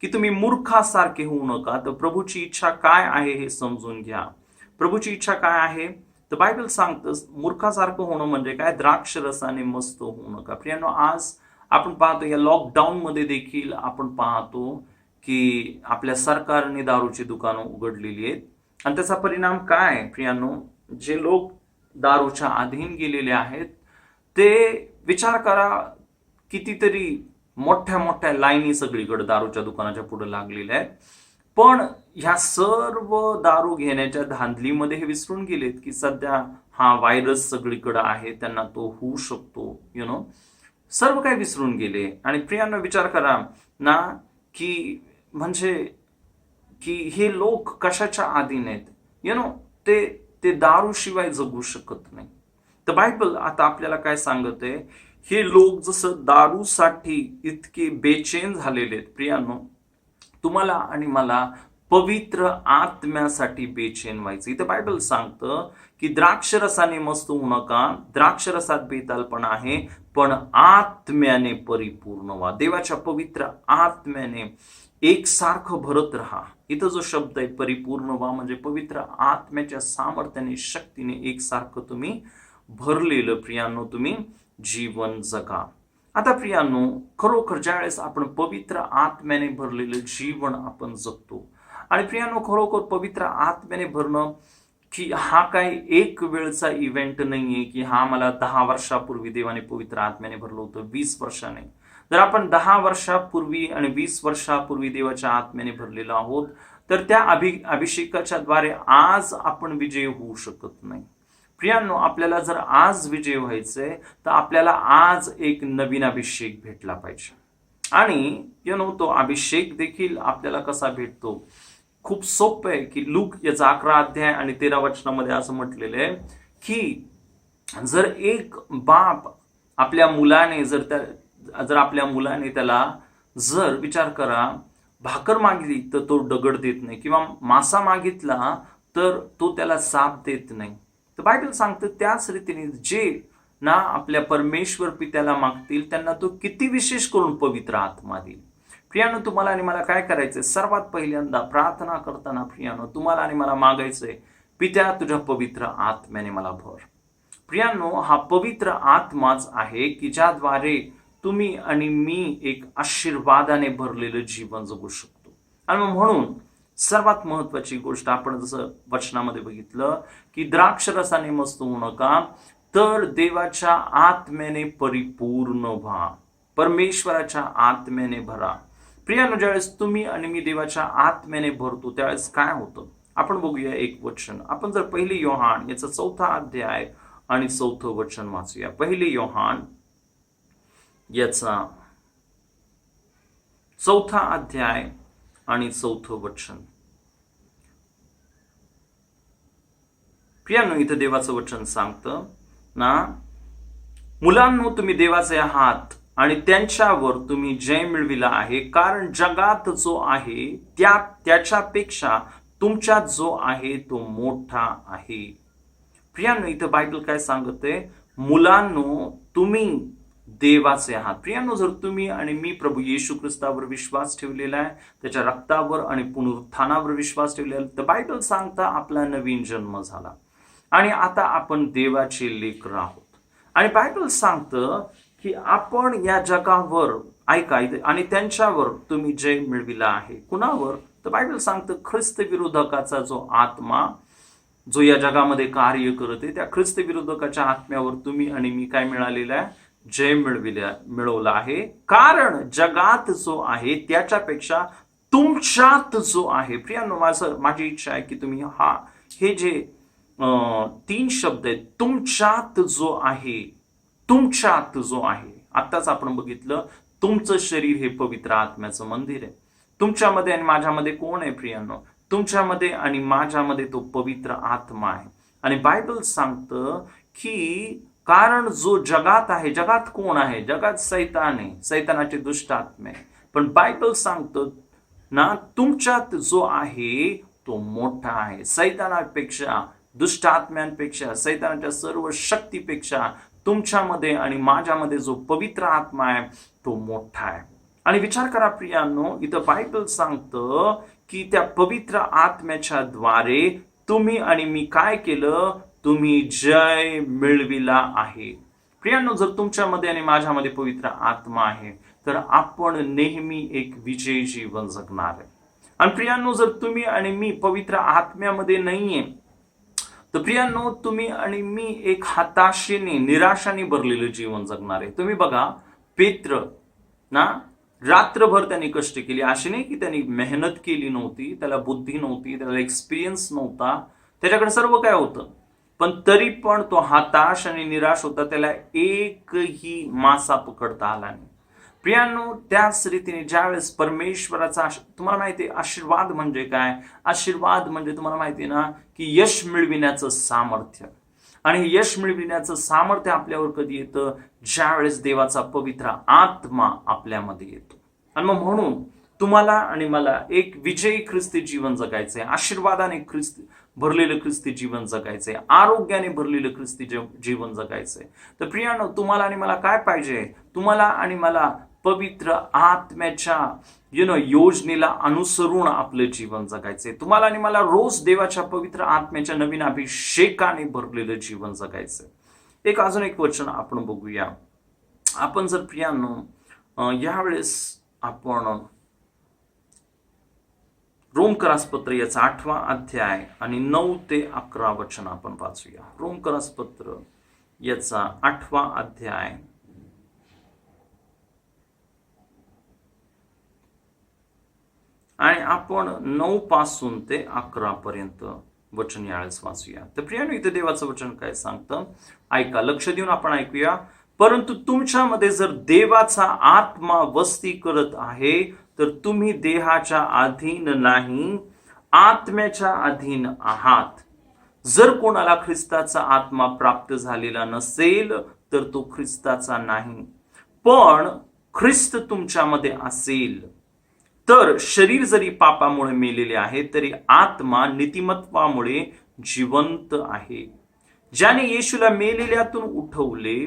A: की तुम्ही मूर्खासारखे होऊ नका, तर प्रभूची इच्छा काय आहे हे समजून घ्या. प्रभूची इच्छा काय आहे, तर बायबल सांगतं मूर्खासारखं होणं म्हणजे काय, द्राक्षरसाने मस्त होऊ नका. प्रियानो, आज आपण पाहतो या लॉकडाऊन मध्ये देखील आपण पाहतो की आपल्या सरकारने दारूची दुकानं उघडलेली आहेत आणि त्याचा परिणाम काय प्रियानो, जे लोक दारूच्या अधीन गेलेले आहेत ते विचार करा, कितीतरी मोठ्या मोठ्या लाईनी सगळीकडे दारूच्या दुकानाच्या पुढे लागलेल्या आहेत, पण ह्या सर्व दारू घेण्याच्या धांदलीमध्ये हे विसरून गेलेत की सध्या हा व्हायरस सगळीकडे आहे, त्यांना तो होऊ शकतो. सर्व काही विसरून गेले. आणि प्रियांनो, विचार करा ना की म्हणजे की हे लोक कशाच्या अधीन आहेत, ते दारूशिवाय जगू शकत नाही. तर बायबल आता आपल्याला काय सांगत आहे, हे लोक जसं दारूसाठी इतके बेचैन झालेले आहेत, प्रियांनो, तुम्हाला आणि मला पवित्र आत्म्यासाठी बेचैन व्हायचं. इथं बायबल सांगतं की द्राक्षरसाने मस्त होऊ नका, द्राक्षरसात बेतालपणा आहे, पण आत्म्याने परिपूर्ण व्हा. देवाच्या पवित्र आत्म्याने एकसारखं भरत राहा. इथं जो शब्द आहे परिपूर्ण व्हा म्हणजे पवित्र आत्म्याच्या सामर्थ्याने, शक्तीने एकसारखं तुम्ही भरलेलं प्रियांनो तुम्ही जीवन जगा. आता प्रियांनो, खरोखर ज्यावेळेस आपण पवित्र आत्म्याने भरलेलं जीवन आपण जगतो, आणि प्रियांनो खरोखर पवित्र आत्म्याने भरणं की हा काही एक वेळचा इव्हेंट नाहीये की हा मला 10 वर्षापूर्वी देवाने पवित्र आत्म्याने भरलं होतं, 20 वर्षाने. जर आपण 10 वर्षापूर्वी आणि 20 वर्षापूर्वी देवाच्या आत्म्याने भरलेलो आहोत, तर त्या अभिषेकाच्या द्वारे आज आपण विजयी होऊ शकत नाही. प्रियांनो, आपल्याला जर आज विजय व्हायचंय तर आपल्याला आज एक नवीन अभिषेक भेटला पाहिजे. आणि तो अभिषेक देखील आपल्याला कसा भेटतो? खूप सोपं आहे की लूक याचा 11 अध्याय आणि 13 वचनामध्ये असं म्हटलेलं आहे की जर एक बाप आपल्या मुलाने जर आपल्या मुलाने त्याला जर विचार करा भाकर मागितली तर तो दगड देत नाही, किंवा मासा मागितला तर तो त्याला साप देत नाही. तर बायबल सांगतं त्याच रीतीने जे ना आपल्या परमेश्वर पित्याला मागतील त्यांना तो किती विशेष करून पवित्र आत्मा देईल. प्रियानो, तुम्हाला आणि मला काय करायचंय? सर्वात पहिल्यांदा प्रार्थना करताना प्रियानो तुम्हाला आणि मला मागायचंय, पित्या तुझ्या पवित्र आत्म्याने मला भर. प्रियानो, हा पवित्र आत्माच आहे की ज्याद्वारे तुम्ही आणि मी एक आशीर्वादाने भरलेलं जीवन जगू शकतो. आणि म्हणून सर्वात महत्वाची गोष्ट आपण जसं वचनामध्ये बघितलं की द्राक्षरसाने मस्त होऊ नका, तर देवाच्या आत्म्याने परिपूर्ण व्हा, परमेश्वराच्या आत्म्याने भरा. प्रियानो, ज्यावेळेस तुम्ही आणि मी देवाच्या आत्म्याने भरतो त्यावेळेस काय होतं आपण बघूया एक वचन. आपण जर 1 योहान याचा 4 अध्याय आणि 4 वचन वाचूया. 1 योहान याचा 4 अध्याय आणि 4 वचन. प्रियांनो, इथं देवाचं वचन सांगतं ना, मुलांनो तुम्ही देवाचे आहात आणि त्यांच्यावर तुम्ही जय मिळविला आहे, कारण जगात जो आहे त्याच्यापेक्षा तुमच्यात जो आहे तो मोठा आहे. प्रियांनो, इथं बायबल काय सांगते? मुलांनो तुम्ही देवाचे आहात. प्रियांनो, जर तुम्ही आणि मी प्रभू येशू ख्रिस्तावर विश्वास ठेवलेला आहे, त्याच्या रक्तावर आणि पुनरुत्थानावर विश्वास ठेवलेला, तर बायबल सांगता आपला नवीन जन्म झाला आणि आता आपण देवाचे लेकर आहोत. आणि बायबल सांगतं की आपण या जगावर ऐका आणि त्यांच्यावर तुम्ही जय मिळविला आहे. कुणावर? तर बायबल सांगतं ख्रिस्त विरोधकाचा जो आत्मा जो या जगामध्ये कार्य करते, त्या ख्रिस्त विरोधकाच्या आत्म्यावर तुम्ही आणि मी काय मिळालेला आहे? जय मिळवला आहे. कारण जगात जो आहे त्याच्यापेक्षा तुमच्यात जो आहे. प्रियांनो, माझी इच्छा आहे की तुम्ही हे जे 3 शब्द आहेत, तुमच्यात जो आहे, तुमच्यात जो आहे. आताच आपण बघितलं तुमचं शरीर हे पवित्र आत्म्याचं मंदिर आहे. तुमच्यामध्ये आणि माझ्यामध्ये कोण आहे प्रियांनो? तुमच्यामध्ये आणि माझ्यामध्ये तो पवित्र आत्मा आहे. आणि बायबल सांगतं की कारण जो जगात आहे, जगात कोण आहे? जगात सैतान आहे, सैतानाचे दुष्ट आत्मे. पण बायबल सांगतं ना, तुमच्यात जो आहे तो मोठा आहे. सैतानापेक्षा, दुष्ट आत्म्यांपेक्षा, सैतानाच्या सर्व शक्तीपेक्षा तुमच्यामध्ये आणि माझ्यामध्ये जो पवित्र आत्मा आहे तो मोठा आहे. आणि विचार करा प्रियांनो, इथं बायबल सांगतं की त्या पवित्र आत्म्याच्या द्वारे तुम्ही आणि मी काय केलं? तुम्ही जय मिळविला आहे. प्रियांनो, जर तुमच्यामध्ये आणि माझ्यामध्ये पवित्र आत्मा आहे तर आपण नेहमी एक विजयी जीवन जगणार आहे. आणि प्रियांनो, जर तुम्ही आणि मी पवित्र आत्म्यामध्ये नाहीये तर प्रियांनो, तुम्ही आणि मी एक हताशेने, निराशाने भरलेलं जीवन जगणार आहे. तुम्ही बघा, पेत्र ना रात्रभर त्यांनी कष्ट केली. अशी नाही की त्यांनी मेहनत केली नव्हती, त्याला बुद्धी नव्हती, त्याला एक्सपिरियन्स नव्हता, त्याच्याकडे सर्व काय होतं, पण तरी पण तो हताश आणि निराश होता. त्याला एकही मासा पकडता आला नाही. प्रियांनो, त्याच रीतीने ज्यावेळेस परमेश्वराचा, तुम्हाला माहिती आहे आशीर्वाद म्हणजे काय? आशीर्वाद म्हणजे तुम्हाला माहिती आहे ना की यश मिळविण्याचं सामर्थ्य. आणि यश मिळविण्याचं सामर्थ्य आपल्यावर कधी येतं? ज्यावेळेस देवाचा पवित्र आत्मा आपल्यामध्ये येतो. आणि मग म्हणून तुम्हाला आणि मला एक विजयी ख्रिस्ती जीवन जगायचंय, आशीर्वादाने भरलेलं ख्रिस्ती जीवन जगायचंय, आरोग्याने भरलेलं ख्रिस्ती जीवन जगायचंय. तर प्रियानो, तुम्हाला आणि मला काय पाहिजे? तुम्हाला आणि मला पवित्र आत्म्याच्या योजनेला अनुसरून आपलं जीवन जगायचंय. तुम्हाला आणि मला रोज देवाच्या पवित्र आत्म्याच्या नवीन अभिषेकाने भरलेलं जीवन जगायचंय. अजून एक वचन आपण बघूया. आपण जर प्रियानो यावेळेस आपण रोमकरासपत्र याचा 8वा अध्याय आणि 9 ते 11 वचन आपण वाचूया. रोमकरासपत्र याचा 8वा अध्याय आणि आपण 9 पासून ते 11 पर्यंत वचन यावेळेस वाचूया. तर प्रियानो, इथे देवाचं वचन काय सांगतं ऐका, लक्ष देऊन आपण ऐकूया. परंतु तुमच्यामध्ये जर देवाचा आत्मा वस्ती करत आहे तर तुम्ही देहाच्या अधीन नाही, आत्म्याच्या अधीन आहात. जर कोणाला ख्रिस्ताचा आत्मा प्राप्त झालेला नसेल तर तो ख्रिस्ताचा नाही. पण ख्रिस्त तुमच्यामध्ये असेल तर शरीर जरी पापामुळे मेलेले आहे तरी आत्मा नीतिमत्वामुळे जिवंत आहे. ज्याने येशूला मेलेल्यातून उठवले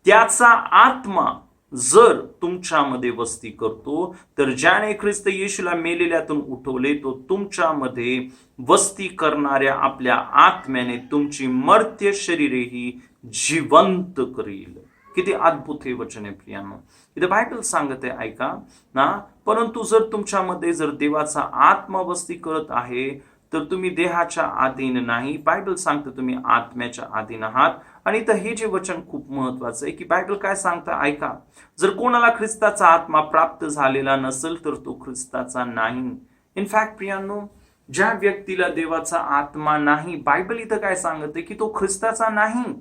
A: त्याचा आत्मा जर तुमच्यामध्ये वस्ती करतो तर ज्याने ख्रिस्त येशूला मेलेल्यातून उठवले तो तुमच्यामध्ये वस्ती करणाऱ्या आपल्या आत्म्याने तुमची मर्त्य शरीरेही जिवंत करील. किती अद्भुत हे वचन आहे प्रियांनो. इथे बायबल सांगत आहे ऐका ना, परंतु जर तुमच्यामध्ये जर देवाचा आत्मा वस्ती करत आहे तर तुम्ही देहाच्या अधीन नाही. बायबल सांगतं तुम्ही आत्म्याच्या अधीन आहात. आणि तर हे जे वचन खूप महत्वाचं आहे की बायबल काय सांगतं ऐका, जर कोणाला ख्रिस्ताचा आत्मा प्राप्त झालेला नसेल तर तो ख्रिस्ताचा नाही. इनफॅक्ट प्रियांनो, ज्या व्यक्तीला देवाचा आत्मा नाही, बायबल इथं काय सांगते की तो ख्रिस्ताचा नाही.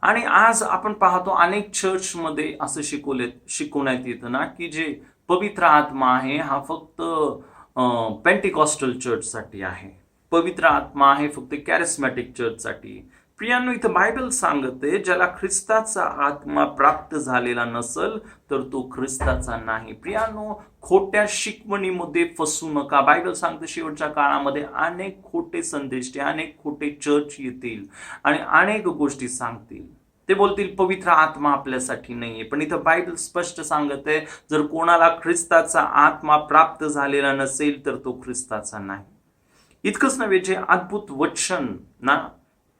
A: आणि आज आपण पाहतो अनेक चर्चमध्ये असं शिकवण्यात येतं ना की जे पवित्र आत्मा आहे हा फक्त पेंटिकॉस्टल चर्चसाठी आहे, पवित्र आत्मा आहे फक्त कॅरिस्मॅटिक चर्चसाठी. प्रियांनो, इथं बायबल सांगते ज्याला ख्रिस्ताचा आत्मा प्राप्त झालेला नसेल तर तो ख्रिस्ताचा नाही. प्रियांनो, खोट्या शिकवणीमध्ये फसू नका. बायबल सांगते शेवटच्या काळामध्ये अनेक खोटे संदेश, अनेक खोटे चर्च येतील आणि अनेक गोष्टी सांगतील. ते बोलतील पवित्र आत्मा आपल्यासाठी नाहीये. पण इथं बायबल स्पष्ट सांगत आहे जर कोणाला ख्रिस्ताचा आत्मा प्राप्त झालेला नसेल तर तो ख्रिस्ताचा नाही. इतकंच नव्हे, जे अद्भुत वचन ना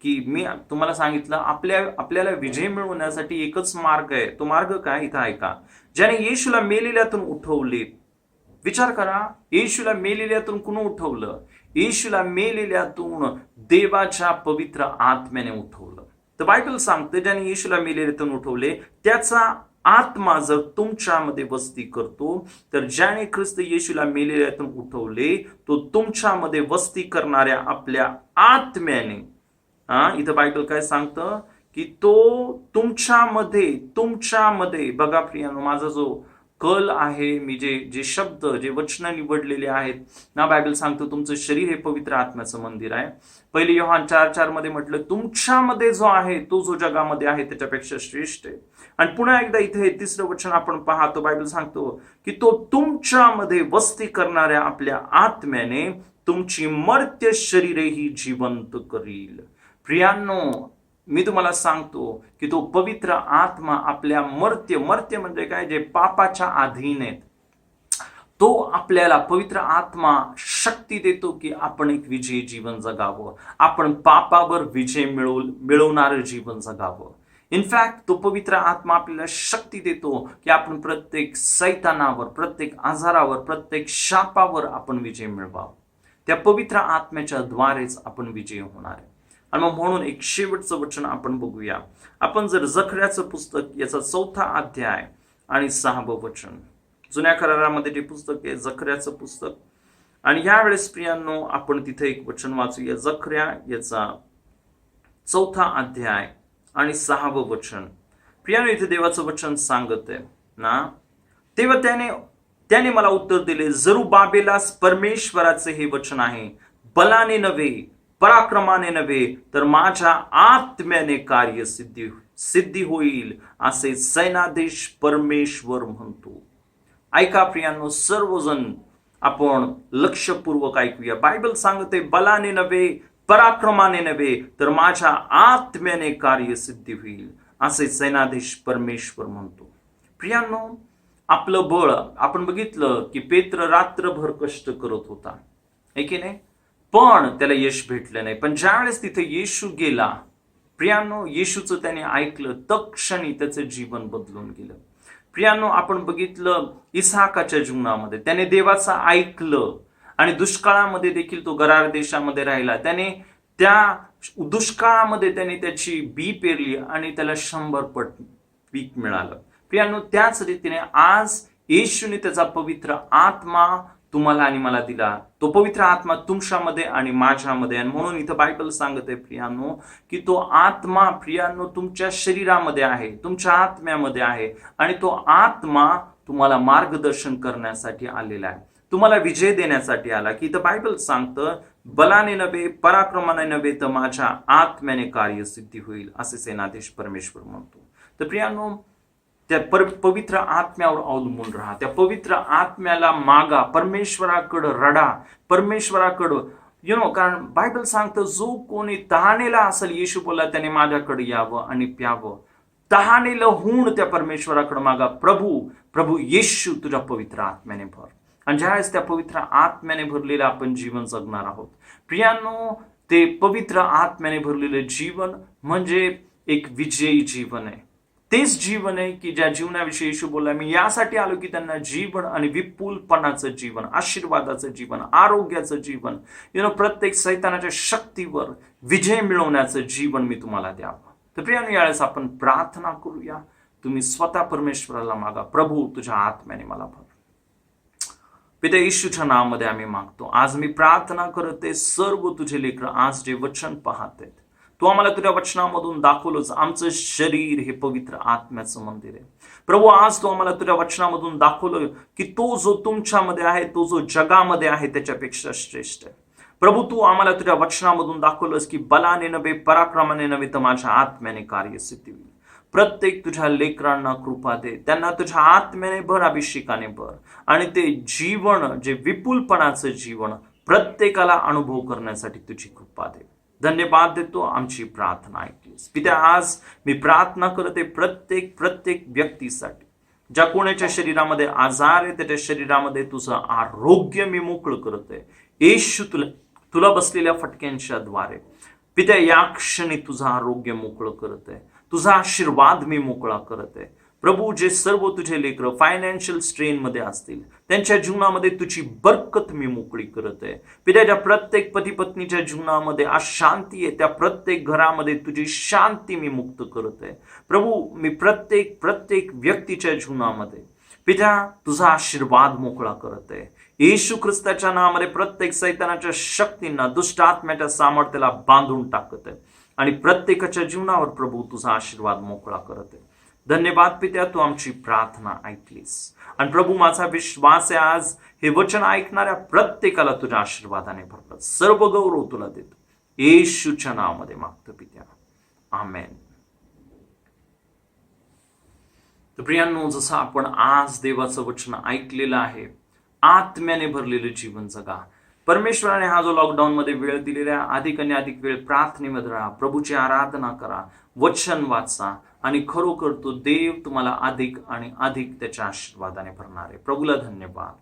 A: की मी तुम्हाला सांगितलं, आपल्याला विजय मिळवण्यासाठी एकच मार्ग आहे. तो मार्ग काय? इथं ऐका, ज्याने येशूला मेलेल्यातून उठवले. विचार करा, येशूला मेलेल्यातून कुणी उठवलं? येशूला मेलेल्यातून देवाच्या पवित्र आत्म्याने उठवलं. तर बायबल सांगते ज्याने येशूला मेलेल्यातून उठवले त्याचा आत्मा जर तुमच्यामध्ये वस्ती करतो तर ज्याने ख्रिस्त येशूला मेलेल्यातून उठवले तो तुमच्यामध्ये वस्ती करणाऱ्या आपल्या आत्म्याने, इथं बायबल काय सांगतं की तो तुमच्यामध्ये बघा प्रियानो, माझा जो कल आहे, मी जे शब्द जे वचन निवडलेले आहेत ना, बायबल सांगतो तुमचं शरीर हे पवित्र आत्म्याचं मंदिर आहे. 1 योहान 4:4 मध्ये म्हटलं तुमच्यामध्ये जो आहे तो जो जगामध्ये आहे त्याच्यापेक्षा श्रेष्ठ आहे. आणि पुन्हा एकदा इथे हे 3रं वचन आपण पाहतो, बायबल सांगतो की तो तुमच्यामध्ये वस्ती करणाऱ्या आपल्या आत्म्याने तुमची मर्त्य शरीरेही जिवंत करील. प्रियांनो, मी तुम्हाला सांगतो की तो पवित्र आत्मा आपल्या मर्त्य म्हणजे काय, जे पापाच्या अधीन आहेत, तो आपल्याला पवित्र आत्मा शक्ती देतो की आपण एक विजयी जीवन जगावं, आपण पापावर विजय मिळवणारं जीवन जगावं. इनफॅक्ट तो पवित्र आत्मा आपल्याला शक्ती देतो की आपण प्रत्येक सैतानावर, प्रत्येक आजारावर, प्रत्येक शापावर आपण विजय मिळवावं. त्या पवित्र आत्म्याच्या द्वारेच आपण विजयी होणार आहे. आणि मग म्हणून एक शेवटचं वचन आपण बघूया. आपण जर जखऱ्याचं पुस्तक याचा 4था अध्याय आणि 6वं वचन, जुन्या करारामध्ये जे पुस्तक आहे जखऱ्याचं पुस्तक, आणि यावेळेस प्रियांनो आपण तिथे एक वचन वाचूया. जखऱ्या याचा 4था अध्याय आणि 6वं वचन. प्रियांनो, इथे देवाचं वचन सांगत आहे ना, तेव्हा त्याने मला उत्तर दिले, जरुब्बाबेलास परमेश्वराचे हे वचन आहे, बलाने नव्हे, पराक्रमाने नव्हे, तर माझ्या आत्म्याने कार्य सिद्धी होईल असे सैनाधीश परमेश्वर म्हणतो. ऐका प्रियांनो, सर्वजण आपण लक्षपूर्वक ऐकूया. बायबल सांगते, बलाने नव्हे, पराक्रमाने नव्हे, तर माझ्या आत्म्याने कार्यसिद्धी होईल, असे सेनाधीश परमेश्वर म्हणतो. प्रियांनो, आपलं बळ आपण बघितलं की पेत्र रात्रभर कष्ट करत होता, आहे की नाही, पण त्याला यश भेटलं नाही. पण ज्यावेळेस तिथे येशू गेला प्रियांनो, येशूचं त्याने ऐकलं, तत्क्षणी त्याचं जीवन बदलून गेलं. प्रियांनो, आपण बघितलं इसाकाच्या जीवनामध्ये त्याने देवाचं ऐकलं आणि दुष्काळामध्ये देखील तो गरार देशामध्ये राहिला. त्याने त्या दुष्काळामध्ये त्याने त्याची बी पेरली आणि त्याला 100 पट पीक मिळालं. प्रियांनो, त्याच रीतीने आज येशूने त्याचा पवित्र आत्मा तुम्हाला आणि मला दिला. तो पवित्र आत्मा तुमच्यामध्ये आणि माझ्यामध्ये. आणि म्हणून इथं बायबल सांगते प्रियांनो की तो आत्मा प्रियांनो तुमच्या शरीरामध्ये आहे, तुमच्या आत्म्यामध्ये आहे. आणि तो आत्मा तुम्हाला मार्गदर्शन करण्यासाठी आलेला आहे, तुम्हाला विजय देण्यासाठी आला. की इथं बायबल सांगतं, बलाने नव्हे, पराक्रमाने नव्हे, तर माझ्या आत्म्याने कार्यसिद्धी होईल, असे सेनाधीश परमेश्वर म्हणतो. तर प्रियांनो, त्या पवित्र आत्म्यावर अवलंबून राहा, त्या पवित्र आत्म्याला मागा, परमेश्वराकडं रडा, परमेश्वराकडं कारण बायबल सांगतं, जो कोणी तहानेला असेल, येशू बोला, त्याने माझ्याकडे यावं आणि प्यावं. तहानेला होऊन त्या परमेश्वराकडे मागा. प्रभू येशू तुझ्या पवित्र आत्म्याने भर. आणि ज्यावेळेस त्या पवित्र आत्म्याने भरलेलं आपण जीवन जगणार आहोत प्रियांनो, ते पवित्र आत्म्याने भरलेलं जीवन म्हणजे एक विजयी जीवन आहे. तेच जीवन आहे की ज्या जीवनाविषयी येशू बोलला, मी यासाठी आलो की त्यांना जीवन आणि विपुलपणाचं जीवन, आशीर्वादाचं जीवन, आरोग्याचं जीवन, प्रत्येक सैतानाच्या शक्तीवर विजय मिळवण्याचं जीवन मी तुम्हाला द्यावं. तर प्रियांनो, यावेळेस आपण प्रार्थना करूया. तुम्ही स्वतः परमेश्वराला मागा, प्रभू तुझ्या आत्म्याने मला भर. पिता येशूच्या नावामध्ये आम्ही मागतो. आज मी प्रार्थना करते, सर्व तुझे लेकरं आज जे वचन पाहत आहेत, तू आम्हाला तुझ्या वचनामधून दाखवलंच आमचं शरीर हे पवित्र आत्म्याचं मंदिर आहे. प्रभू, आज तू आम्हाला तुझ्या वचनामधून दाखवलं की तो जो तुमच्यामध्ये आहे, तो जो जगामध्ये आहे त्याच्यापेक्षा श्रेष्ठ आहे. प्रभू, तू आम्हाला तुझ्या वचनामधून दाखवलंस की बलाने नव्हे, पराक्रमाने नव्हे, तर माझ्या आत्म्याने कार्यसिद्धी होईल. प्रत्येक तुझ्या लेकरांना कृपा दे, त्यांना तुझ्या आत्म्याने भर, अभिषेकाने भर. आणि ते जीवन, जे विपुलपणाचं जीवन, प्रत्येकाला अनुभव करण्यासाठी तुझी कृपा दे. धन्यवाद देतो, आमची प्रार्थना ऐकलीस. पित्या, आज मी प्रार्थना करते प्रत्येक व्यक्तीसाठी, ज्या कोणाच्या शरीरामध्ये आजार आहे, त्याच्या शरीरामध्ये तुझं आरोग्य मी मोकळं करते. येशू तुला बसलेल्या फटक्यांच्या द्वारे पित्या, या क्षणी तुझं आरोग्य मोकळं करत आहे, तुझा आशीर्वाद मी मोकळा करत आहे. प्रभू, जे सर्व तुझे लेकरं फायनान्शियल स्ट्रेन मध्ये असतील, त्यांच्या जीवनामध्ये तुझी बरकत मी मोकळी करत आहे. पित्या, ज्या प्रत्येक पती पत्नीच्या जीवनामध्ये अशांती आहे, त्या प्रत्येक घरामध्ये तुझी शांती मी मुक्त करत आहे. प्रभू, मी प्रत्येक व्यक्तीच्या जीवनामध्ये पित्या तुझा आशीर्वाद मोकळा करत आहे. येशू ख्रिस्ताच्या नावामध्ये प्रत्येक सैतानाच्या शक्तींना, दुष्ट आत्म्याच्या सामर्थ्याला बांधून टाकत आहे आणि प्रत्येकाच्या जीवनावर प्रभू तुझा आशीर्वाद मोकळा करत आहे. धन्यवाद पित्या, तू आमची प्रार्थना ऐकलीस. आणि प्रभू, माझा विश्वास आहे आज हे वचन ऐकणाऱ्या प्रत्येकाला तुझ्या आशीर्वादाने भरलं. सर्व गौरव तुला देतो, येशूच्या नावामध्ये मागतो पित्या, आमेन. तर प्रियांनो, जसं आपण आज देवाचं वचन ऐकलेलं आहे, आत्म्याने भरलेलं जीवन जगा. परमेश्वराने हा जो लॉकडाऊन मध्ये वेळ दिलेला आहे, अधिक आणि अधिक वेळ प्रार्थनेमध्ये राहा, प्रभूची आराधना करा, वचन वाचा आणि खरोखर तो देव तुम्हाला अधिक आणि अधिक त्याच्या आशीर्वादाने भरणार आहे. प्रभूला धन्यवाद.